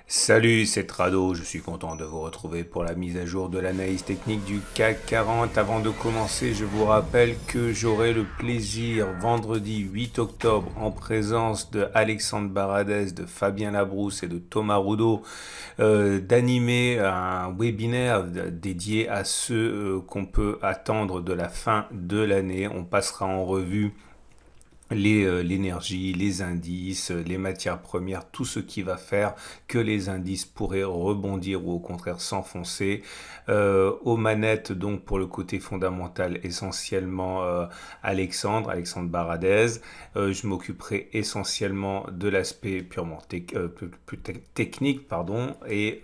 Salut, c'est Trado, je suis content de vous retrouver pour la mise à jour de l'analyse technique du CAC 40. Avant de commencer, je vous rappelle que j'aurai le plaisir vendredi 8 octobre en présence de Alexandre Baradez, de Fabien Labrousse et de Thomas Roudot d'animer un webinaire dédié à ce qu'on peut attendre de la fin de l'année. On passera en revue l'énergie, les indices, les matières premières, tout ce qui va faire que les indices pourraient rebondir ou au contraire s'enfoncer. Aux manettes, donc pour le côté fondamental, essentiellement Alexandre Baradez. Je m'occuperai essentiellement de l'aspect purement technique, pardon. Et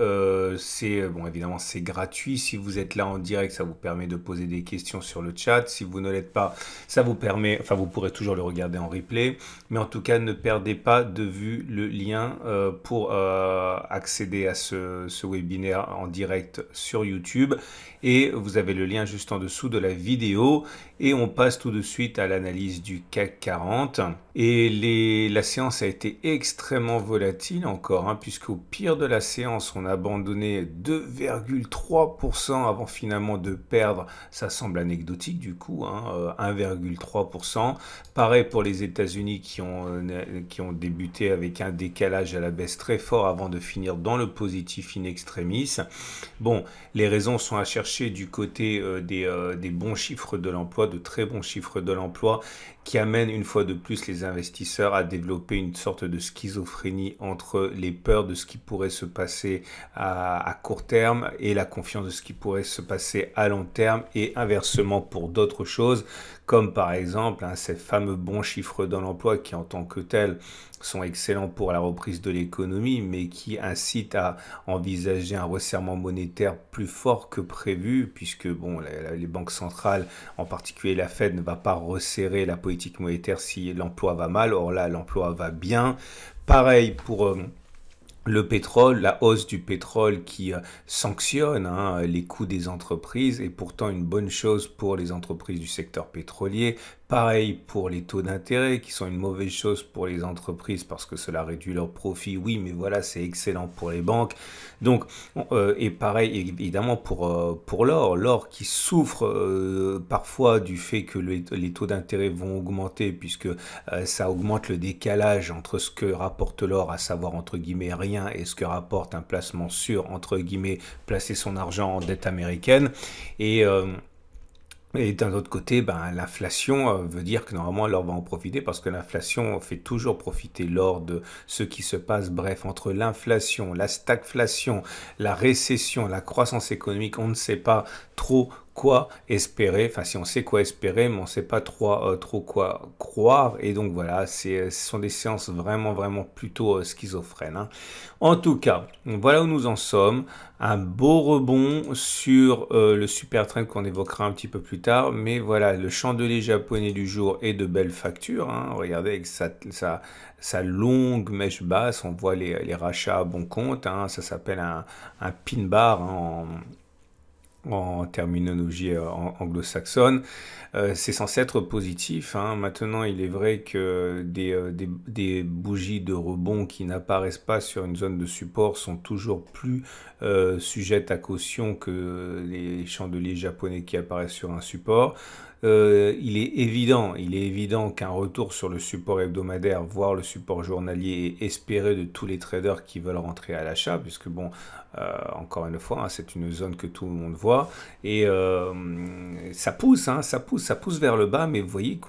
c'est bon, évidemment, c'est gratuit. Si vous êtes là en direct, ça vous permet de poser des questions sur le chat. Si vous ne l'êtes pas, ça vous permet, enfin, vous pourrez toujours le regarder en replay, mais en tout cas ne perdez pas de vue le lien pour accéder à ce webinaire en direct sur YouTube, et vous avez le lien juste en dessous de la vidéo. Et on passe tout de suite à l'analyse du CAC 40. Et la séance a été extrêmement volatile encore, hein, puisqu'au pire de la séance, on a abandonné 2,3% avant finalement de perdre. Ça semble anecdotique du coup, hein, 1,3%. Pareil pour les États-Unis qui ont débuté avec un décalage à la baisse très fort avant de finir dans le positif in extremis. Bon, les raisons sont à chercher du côté des bons chiffres de l'emploi, de très bons chiffres de l'emploi, qui amènent une fois de plus les investisseurs à développer une sorte de schizophrénie entre les peurs de ce qui pourrait se passer à court terme et la confiance de ce qui pourrait se passer à long terme, et inversement pour d'autres choses, comme par exemple ces fameux bons chiffres dans l'emploi qui en tant que tels sont excellents pour la reprise de l'économie, mais qui incitent à envisager un resserrement monétaire plus fort que prévu, puisque bon, les banques centrales, en particulier la Fed, ne va pas resserrer la politique monétaire si l'emploi va mal. Or là, l'emploi va bien. Pareil pour le pétrole, la hausse du pétrole qui sanctionne les coûts des entreprises, est pourtant une bonne chose pour les entreprises du secteur pétrolier. Pareil pour les taux d'intérêt qui sont une mauvaise chose pour les entreprises parce que cela réduit leurs profits. Oui, mais voilà, c'est excellent pour les banques. Donc, et pareil évidemment pour l'or qui souffre parfois du fait que les taux d'intérêt vont augmenter, puisque ça augmente le décalage entre ce que rapporte l'or, à savoir entre guillemets rien, et ce que rapporte un placement sûr, entre guillemets, placer son argent en dette américaine. Et d'un autre côté, l'inflation veut dire que normalement l'or va en profiter, parce que l'inflation fait toujours profiter l'or de ce qui se passe. Bref, entre l'inflation, la stagflation, la récession, la croissance économique, on ne sait pas trop quoi espérer. Enfin, si on sait quoi espérer, mais on ne sait pas trop quoi croire. Et donc voilà, ce sont des séances vraiment, vraiment plutôt schizophrènes, hein. En tout cas, voilà où nous en sommes. Un beau rebond sur le super trend qu'on évoquera un petit peu plus tard. Mais voilà, le chandelier japonais du jour est de belle facture, hein. Regardez avec sa longue mèche basse, on voit les rachats à bon compte, hein. Ça s'appelle un pin bar, hein, en terminologie anglo-saxonne. C'est censé être positif, hein. Maintenant, il est vrai que des bougies de rebond qui n'apparaissent pas sur une zone de support sont toujours plus sujettes à caution que les chandeliers japonais qui apparaissent sur un support. Il est évident qu'un retour sur le support hebdomadaire, voire le support journalier, est espéré de tous les traders qui veulent rentrer à l'achat, puisque bon, encore une fois, hein, c'est une zone que tout le monde voit, et ça pousse, hein, ça pousse vers le bas, mais vous voyez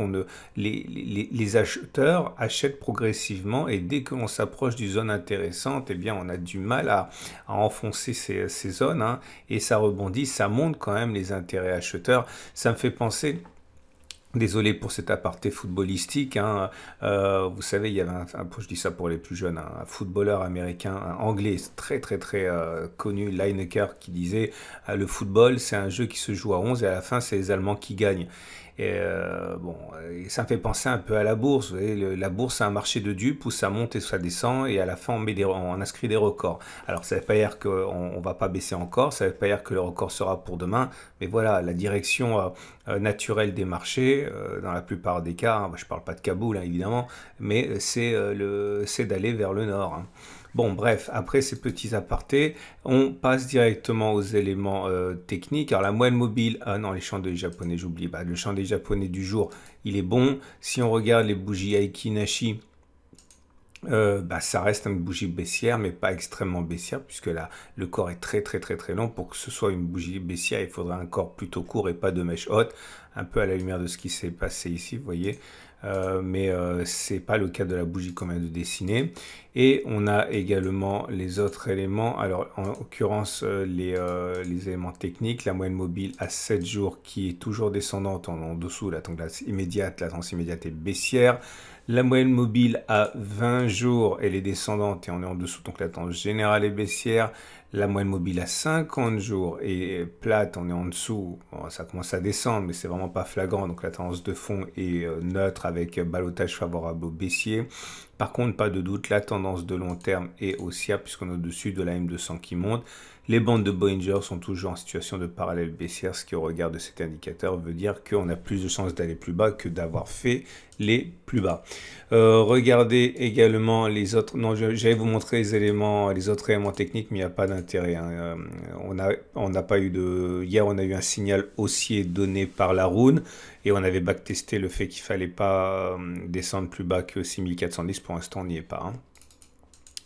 les acheteurs achètent progressivement, et dès qu'on s'approche d'une zone intéressante, eh bien, on a du mal à enfoncer ces zones, hein, et ça rebondit, ça monte quand même les intérêts acheteurs. Ça me fait penser. Désolé pour cet aparté footballistique, hein. Vous savez, il y avait je dis ça pour les plus jeunes, un footballeur américain, un anglais très très très connu, Lineker, qui disait le football, c'est un jeu qui se joue à 11 et à la fin, c'est les Allemands qui gagnent. Et bon, ça me fait penser un peu à la bourse. Vous voyez, la bourse, c'est un marché de dupes où ça monte et ça descend, et à la fin, on inscrit des records. Alors, ça ne veut pas dire qu'on ne va pas baisser encore, ça ne veut pas dire que le record sera pour demain, mais voilà, la direction naturelle des marchés, dans la plupart des cas, hein, je ne parle pas de Kaboul, hein, évidemment, mais c'est d'aller vers le nord, hein. Bon, bref, après ces petits apartés, on passe directement aux éléments techniques. Alors la moyenne mobile, ah non, les chandeliers japonais, j'oublie. Bah, le chandelier japonais du jour, il est bon. Si on regarde les bougies Aiki Nashi, bah, ça reste une bougie baissière, mais pas extrêmement baissière, puisque là, le corps est très long. Pour que ce soit une bougie baissière, il faudrait un corps plutôt court et pas de mèche haute, un peu à la lumière de ce qui s'est passé ici, vous voyez. Mais c'est pas le cas de la bougie qu'on vient de dessiner. Et on a également les autres éléments. Alors, en l'occurrence, les éléments techniques, la moyenne mobile à 7 jours qui est toujours descendante en dessous, la tendance immédiate est baissière. La moyenne mobile à 20 jours, elle est descendante et on est en dessous, donc la tendance générale est baissière. La moyenne mobile à 50 jours est plate, on est en dessous. Bon, ça commence à descendre, mais c'est vraiment pas flagrant. Donc la tendance de fond est neutre avec ballottage favorable au baissier. Par contre, pas de doute, la tendance de long terme est haussière puisqu'on est au-dessus de la M200 qui monte. Les bandes de Bollinger sont toujours en situation de parallèle baissière, ce qui au regard de cet indicateur veut dire qu'on a plus de chances d'aller plus bas que d'avoir fait les plus bas. Regardez également les autres. Non, j'allais vous montrer les éléments, les autres éléments techniques, mais il n'y a pas d'intérêt. Hein. On n'a pas eu de. Hier, on a eu un signal haussier donné par la Rune et on avait backtesté le fait qu'il fallait pas descendre plus bas que 6410. Pour l'instant, on n'y est pas. Hein.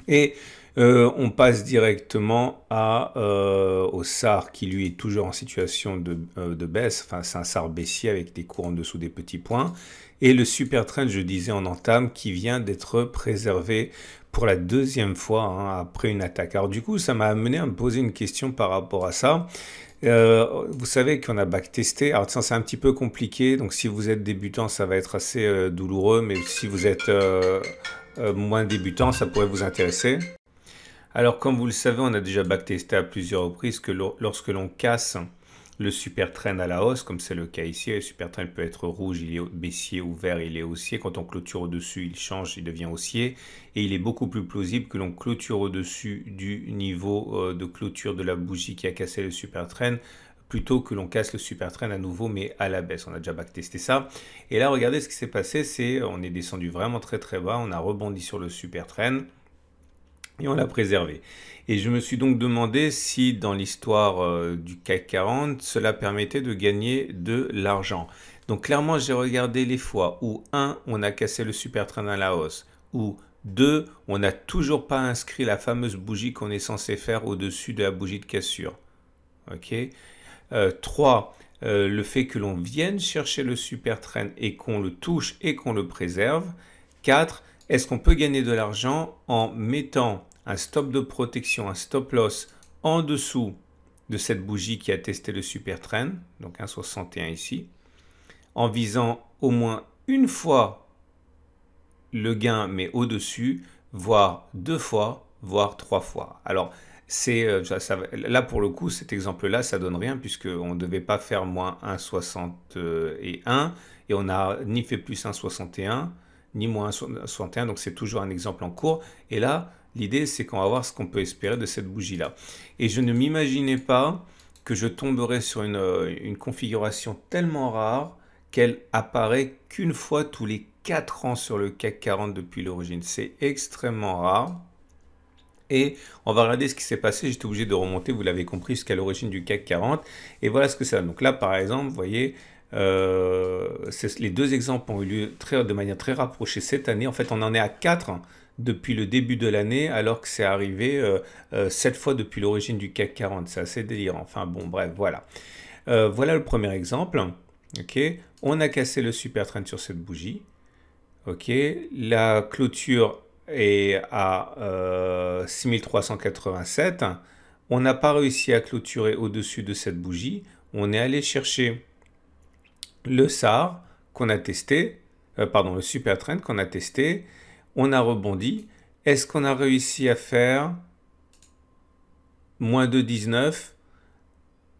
Et on passe directement au SAR qui lui est toujours en situation de baisse. Enfin, c'est un SAR baissier avec des cours en dessous des petits points. Et le super trend, je disais en entame, qui vient d'être préservé pour la deuxième fois hein, après une attaque. Alors du coup, ça m'a amené à me poser une question par rapport à ça. Vous savez qu'on a backtesté. Alors c'est un petit peu compliqué. Donc si vous êtes débutant, ça va être assez douloureux. Mais si vous êtes moins débutant, ça pourrait vous intéresser. Alors, comme vous le savez, on a déjà backtesté à plusieurs reprises que lorsque l'on casse le super trend à la hausse, comme c'est le cas ici, le super trend peut être rouge, il est baissier, ou vert, il est haussier. Quand on clôture au-dessus, il change, il devient haussier. Et il est beaucoup plus plausible que l'on clôture au-dessus du niveau de clôture de la bougie qui a cassé le super trend, plutôt que l'on casse le super trend à nouveau, mais à la baisse. On a déjà backtesté ça. Et là, regardez ce qui s'est passé, c'est on est descendu vraiment très bas, on a rebondi sur le super trend. Et on l'a préservé. Et je me suis donc demandé si dans l'histoire du CAC 40, cela permettait de gagner de l'argent. Donc clairement, j'ai regardé les fois où 1, on a cassé le super trend à la hausse, ou 2, on n'a toujours pas inscrit la fameuse bougie qu'on est censé faire au-dessus de la bougie de cassure. Ok. 3, le fait que l'on vienne chercher le super trend et qu'on le touche et qu'on le préserve. 4, est-ce qu'on peut gagner de l'argent en mettant un stop de protection, un stop loss en dessous de cette bougie qui a testé le super trend, donc 1,61 ici, en visant au moins une fois le gain, mais au-dessus, voire 2 fois, voire 3 fois. Alors, là pour le coup, cet exemple-là, ça donne rien puisqu'on ne devait pas faire moins 1,61 et on n'a ni fait plus 1,61 ni moins 1,61, donc c'est toujours un exemple en cours. Et là, l'idée, c'est qu'on va voir ce qu'on peut espérer de cette bougie-là. Et je ne m'imaginais pas que je tomberais sur une configuration tellement rare qu'elle apparaît qu'une fois tous les 4 ans sur le CAC 40 depuis l'origine. C'est extrêmement rare. Et on va regarder ce qui s'est passé. J'étais obligé de remonter, vous l'avez compris, jusqu'à l'origine du CAC 40. Et voilà ce que ça donne. Donc là, par exemple, vous voyez, les deux exemples ont eu lieu de manière très rapprochée cette année. En fait, on en est à 4 depuis le début de l'année, alors que c'est arrivé 7 fois depuis l'origine du CAC 40. C'est assez délirant. Enfin bon, bref, voilà. Voilà le premier exemple. Ok, on a cassé le super trend sur cette bougie. Ok, la clôture est à 6387. On n'a pas réussi à clôturer au-dessus de cette bougie. On est allé chercher le SAR qu'on a testé, le super trend qu'on a testé. On a rebondi. Est-ce qu'on a réussi à faire moins de 19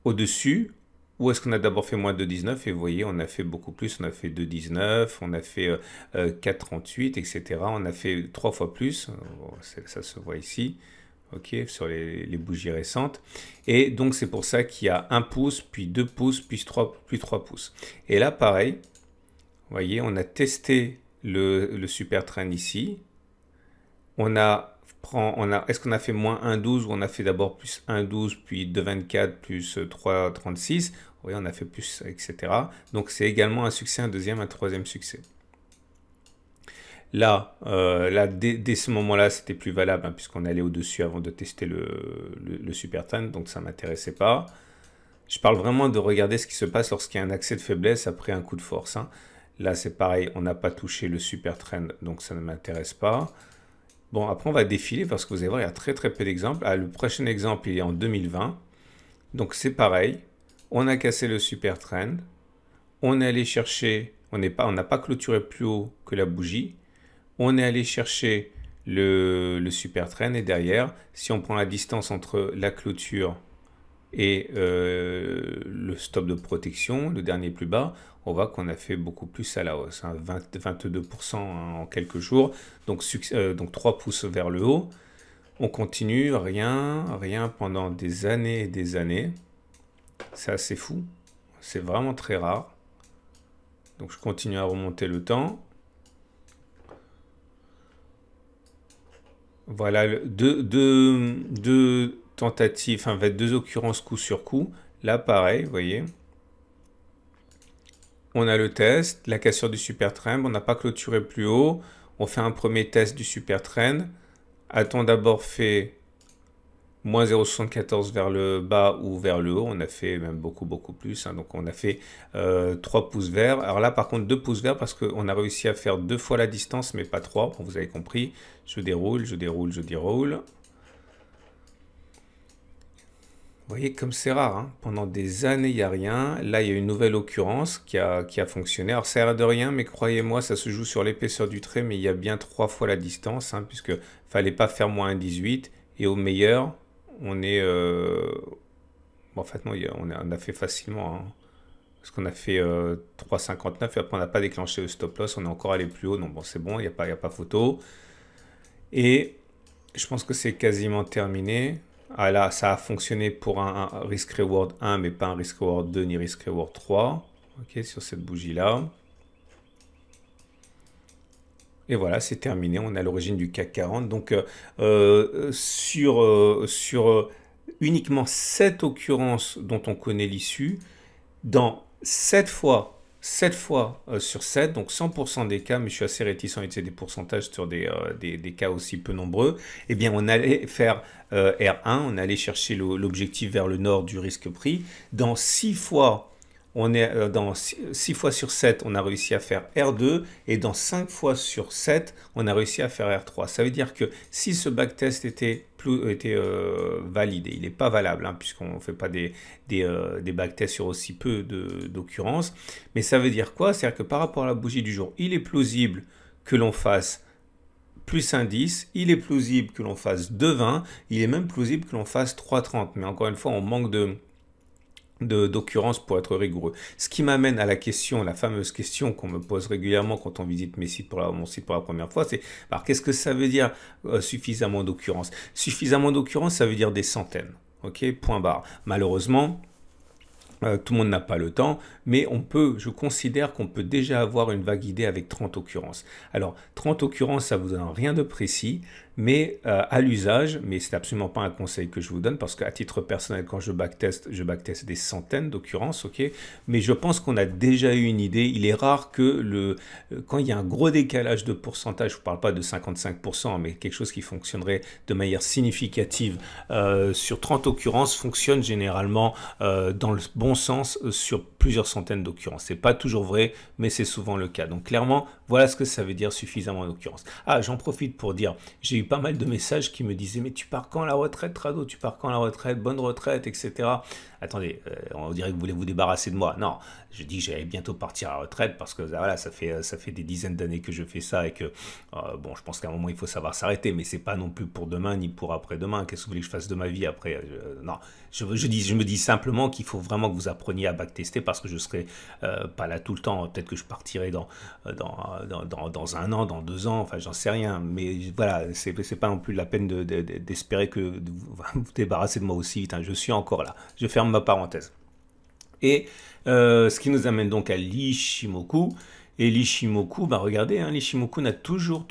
au-dessus? Ou est-ce qu'on a d'abord fait moins de 19 et vous voyez, on a fait beaucoup plus, on a fait 2,19, on a fait 4,38, etc. On a fait 3 fois plus, ça se voit ici, ok, sur les bougies récentes. Et donc c'est pour ça qu'il y a 1 pouce, puis 2 pouces, puis 3 pouces. Et là, pareil, vous voyez, on a testé le super trend ici. On a prend, est-ce qu'on a fait moins 1,12 ou on a fait d'abord plus 1,12 puis 2,24 plus 3,36? Oui, on a fait plus, etc. Donc c'est également un succès, un deuxième, un troisième succès. Là, dès ce moment-là, c'était plus valable hein, puisqu'on allait au-dessus avant de tester le super trend, donc ça ne m'intéressait pas. Je parle vraiment de regarder ce qui se passe lorsqu'il y a un accès de faiblesse après un coup de force. Hein. Là, c'est pareil, on n'a pas touché le super trend, donc ça ne m'intéresse pas. Bon, après, on va défiler parce que vous allez voir, il y a très très peu d'exemples. Ah, le prochain exemple, il est en 2020. Donc, c'est pareil. On a cassé le super trend. On est allé chercher, on n'a pas clôturé plus haut que la bougie. On est allé chercher le super trend et derrière, si on prend la distance entre la clôture et le stop de protection, le dernier plus bas, on voit qu'on a fait beaucoup plus à la hausse, hein, 22% en quelques jours, donc 3 pouces vers le haut. On continue, rien pendant des années et des années. C'est assez fou, c'est vraiment très rare. Donc je continue à remonter le temps. Voilà, deux tentatives, enfin deux occurrences coup sur coup. Là, pareil, vous voyez. On a le test, la cassure du super trend, on n'a pas clôturé plus haut. On fait un premier test du super trend. A-t-on d'abord fait moins 0,74 vers le bas ou vers le haut? On a fait même beaucoup plus. Hein. Donc on a fait 3 pouces verts. Alors là par contre 2 pouces verts parce qu'on a réussi à faire 2 fois la distance mais pas 3. Bon, vous avez compris. Je déroule. Vous voyez comme c'est rare, hein. Pendant des années il n'y a rien. Là il y a une nouvelle occurrence qui a fonctionné. Alors ça a l'air de rien mais croyez-moi ça se joue sur l'épaisseur du trait mais il y a bien 3 fois la distance hein, puisque fallait pas faire moins 1,18 et au meilleur on est... Bon, en fait non, on a fait facilement hein, parce qu'on a fait 3,59 et après on n'a pas déclenché le stop loss, on est encore allé plus haut. Donc bon c'est bon, il n'y a pas photo. Et je pense que c'est quasiment terminé. Ah là, ça a fonctionné pour un risk reward 1, mais pas un risk reward 2 ni risk reward 3. Ok, sur cette bougie-là. Et voilà, c'est terminé. On est à l'origine du CAC 40. Donc, sur uniquement 7 occurrences dont on connaît l'issue, dans 7 fois sur 7, donc 100% des cas, mais je suis assez réticent à utiliser des pourcentages sur des cas aussi peu nombreux, eh bien on allait faire R1, on allait chercher l'objectif vers le nord du risque pris. Dans 6 fois, dans 6 fois sur 7, on a réussi à faire R2 et dans 5 fois sur 7, on a réussi à faire R3. Ça veut dire que si ce backtest était validé, il n'est pas valable hein, puisqu'on ne fait pas des backtests sur aussi peu d'occurrences. Mais ça veut dire quoi? C'est-à-dire que par rapport à la bougie du jour, il est plausible que l'on fasse plus 1,10, il est plausible que l'on fasse 2,20, il est même plausible que l'on fasse 3,30. Mais encore une fois, on manque d'occurrence pour être rigoureux. Ce qui m'amène à la question, la fameuse question qu'on me pose régulièrement quand on visite mon site pour la première fois, c'est alors qu'est-ce que ça veut dire suffisamment d'occurrence? Suffisamment d'occurrence, ça veut dire des centaines. Ok, point barre. Malheureusement, tout le monde n'a pas le temps, mais je considère qu'on peut déjà avoir une vague idée avec 30 occurrences. Alors, 30 occurrences, ça vous donne rien de précis, mais à l'usage, mais c'est absolument pas un conseil que je vous donne, parce qu'à titre personnel, quand je backteste des centaines d'occurrences, ok, mais je pense qu'on a déjà eu une idée. Il est rare que quand il y a un gros décalage de pourcentage, je ne parle pas de 55%, mais quelque chose qui fonctionnerait de manière significative sur 30 occurrences, fonctionne généralement dans le bon sens sur plusieurs centaines d'occurrences. C'est pas toujours vrai, mais c'est souvent le cas. Donc clairement, voilà ce que ça veut dire suffisamment d'occurrences. Ah, j'en profite pour dire, j'ai eu pas mal de messages qui me disaient mais tu pars quand à la retraite, Trado? Tu pars quand à la retraite? Bonne retraite, etc. Attendez, on dirait que vous voulez vous débarrasser de moi. Non, je dis que j'allais bientôt partir à la retraite parce que voilà, ça fait des dizaines d'années que je fais ça et que bon, je pense qu'à un moment il faut savoir s'arrêter, mais c'est pas non plus pour demain ni pour après-demain. Qu'est-ce que vous voulez que je fasse de ma vie après? Non, je me dis simplement qu'il faut vraiment que vous appreniez à backtester parce que je serai pas là tout le temps. Peut-être que je partirai dans un an, dans 2 ans, enfin j'en sais rien. Mais voilà, c'est pas non plus la peine d'espérer que vous débarrasser de moi aussi vite. Hein. Je suis encore là. Je ferme ma parenthèse. Et ce qui nous amène donc à l'Ishimoku. Et l'Ishimoku, bah regardez, hein, l'Ishimoku n'a toujours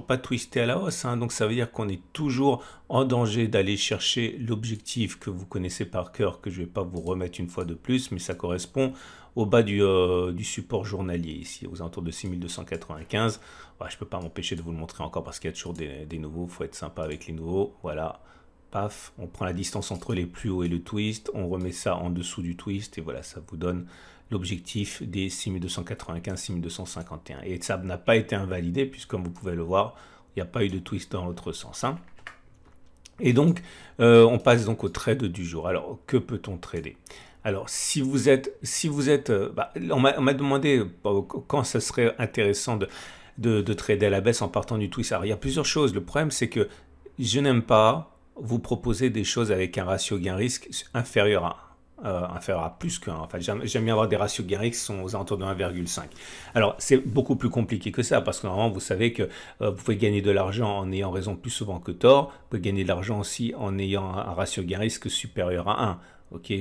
pas twisté à la hausse. Hein, donc ça veut dire qu'on est toujours en danger d'aller chercher l'objectif que vous connaissez par cœur, que je ne vais pas vous remettre une fois de plus, mais ça correspond au bas du support journalier ici, aux alentours de 6295. Ouais, je ne peux pas m'empêcher de vous le montrer encore parce qu'il y a toujours des nouveaux. Il faut être sympa avec les nouveaux. Voilà. Paf, on prend la distance entre les plus hauts et le twist, on remet ça en dessous du twist et voilà, ça vous donne l'objectif des 6295, 6251. Et ça n'a pas été invalidé puisque comme vous pouvez le voir, il n'y a pas eu de twist dans l'autre sens. Hein. Et donc, on passe donc au trade du jour. Alors, que peut-on trader? Alors, si vous êtes, on m'a demandé quand ça serait intéressant de trader à la baisse en partant du twist. Alors, il y a plusieurs choses. Le problème, c'est que je n'aime pas vous proposer des choses avec un ratio gain-risque inférieur à plus que 1. Enfin, j'aime bien avoir des ratios gain-risque qui sont aux alentours de 1,5. Alors, c'est beaucoup plus compliqué que ça, parce que normalement, vous savez que vous pouvez gagner de l'argent en ayant raison plus souvent que tort. Vous pouvez gagner de l'argent aussi en ayant un ratio gain-risque supérieur à 1. Ok,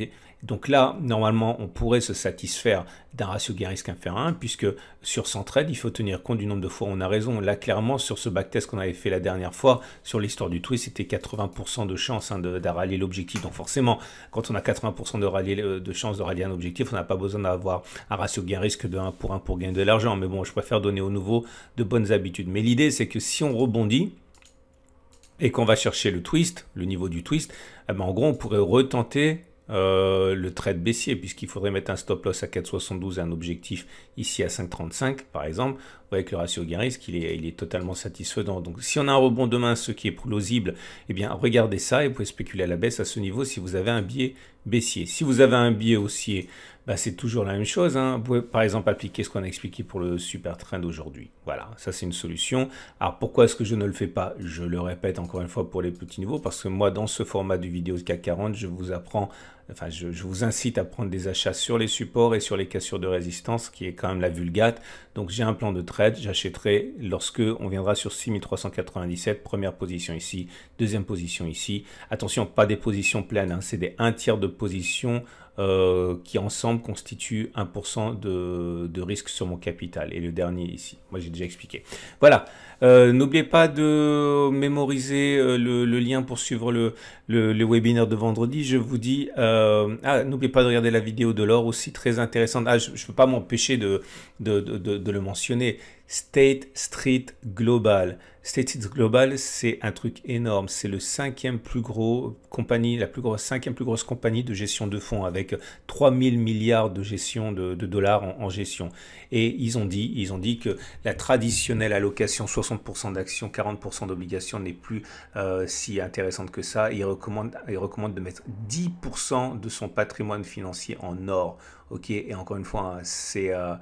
donc là, normalement, on pourrait se satisfaire d'un ratio gain-risque inférieur à 1, puisque sur 100 trades, il faut tenir compte du nombre de fois où on a raison. Là, clairement, sur ce backtest qu'on avait fait la dernière fois, sur l'histoire du twist, c'était 80% de chance de rallier l'objectif. Donc forcément, quand on a 80% de chance de rallier un objectif, on n'a pas besoin d'avoir un ratio gain-risque de 1 pour gagner de l'argent. Mais bon, je préfère donner au nouveau de bonnes habitudes. Mais l'idée, c'est que si on rebondit, et qu'on va chercher le twist, le niveau du twist, eh ben en gros, on pourrait retenter le trade baissier, puisqu'il faudrait mettre un stop loss à 4,72 et un objectif ici à 5,35 par exemple. Vous voyez que le ratio gain-risque il est totalement satisfaisant. Donc si on a un rebond demain, ce qui est plausible, eh bien regardez ça et vous pouvez spéculer à la baisse à ce niveau si vous avez un biais baissier. Si vous avez un biais haussier, bah, c'est toujours la même chose. Hein. Vous pouvez par exemple appliquer ce qu'on a expliqué pour le super trend aujourd'hui. Voilà, ça c'est une solution. Alors pourquoi est-ce que je ne le fais pas? Je le répète encore une fois pour les petits niveaux, parce que moi dans ce format de vidéo CAC 40, je vous apprends, enfin je vous incite à prendre des achats sur les supports et sur les cassures de résistance, qui est quand même la vulgate. Donc j'ai un plan de trade, j'achèterai lorsque on viendra sur 6397, première position ici, deuxième position ici. Attention, pas des positions pleines, hein, c'est des 1/3 de position qui ensemble constituent 1% de risque sur mon capital. Et le dernier ici, moi j'ai déjà expliqué. Voilà, n'oubliez pas de mémoriser le lien pour suivre le webinaire de vendredi. Je vous dis, n'oubliez pas de regarder la vidéo de l'or aussi, très intéressante. Je ne peux pas m'empêcher de le mentionner. State Street Global. State Street Global, c'est un truc énorme. C'est le cinquième plus gros compagnie, cinquième plus grosse compagnie de gestion de fonds avec 3000 milliards de gestion de dollars en gestion. Et ils ont dit que la traditionnelle allocation 60% d'actions, 40% d'obligations n'est plus si intéressante que ça. Ils recommandent de mettre 10% de son patrimoine financier en or. Ok, et encore une fois, c'est un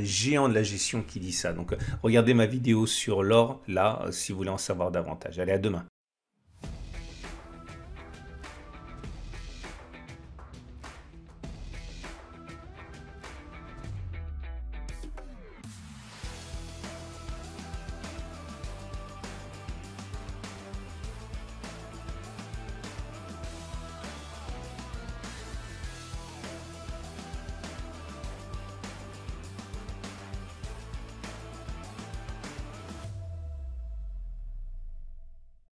géant de la gestion qui dit ça. Donc, regardez ma vidéo sur l'or, là, si vous voulez en savoir davantage. Allez, à demain.